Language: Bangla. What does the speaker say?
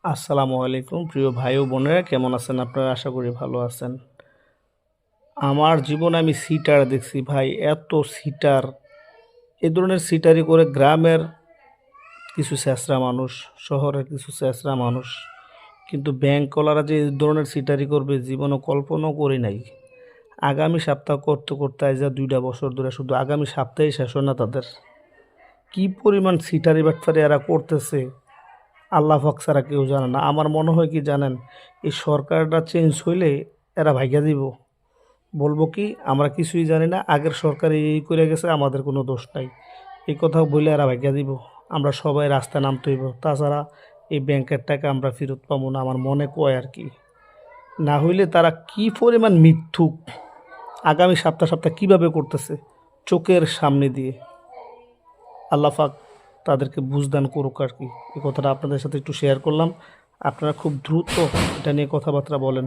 আসসালামু আলাইকুম প্রিয় ভাই ও বোনেরা, কেমন আছেন আপনারা? আশা করি ভালো আছেন। আমার জীবনে আমি সিটার দেখছি ভাই, এত সিটার। এ ধরনের সিটারি করে গ্রামের কিছু ছেঁচড়া মানুষ, শহরের কিছু ছেঁচড়া মানুষ। কিন্তু ব্যাংকওয়ালারা যে এই ধরনের সিটারি করবে জীবনে কল্পনাও করি নাই। আগামী সপ্তাহ করতে করতে আজ 2টা বছর ধরে শুধু আগামী সপ্তাহে শেষ হয় না তাদের। কি পরিমাণ সিটারি বাটফারি এরা করতেছে আল্লাহ পাক ছাড়া কেউ জানে না। আমার মনে হয় কি জানেন, এই সরকারটা চেঞ্জ হইলে এরা ভাইগা দিব। বলবো কি, আমরা কিছুই জানি না, আগের সরকার এই করে গেছে, আমাদের কোনো দোষ নাই। এই কথা বলে এরা ভাইগা দিব। আমরা সবাই রাস্তায় নামতে হইব, তাছাড়া এই ব্যাংকের টাকা আমরা ফেরত পাবো না, আমার মনে কয় আর কি। না হইলে তারা কি পরিমাণ মিথ্যুক, আগামী সপ্তাহ সপ্তাহ কীভাবে করতেছে চোখের সামনে দিয়ে। আল্লাহ পাক তাদেরকে বুঝদান করুক আর কি। এই কথাটা আপনাদের সাথে একটু শেয়ার করলাম। আপনারা খুব দ্রুত এটা নিয়ে কথাবার্তা বলেন।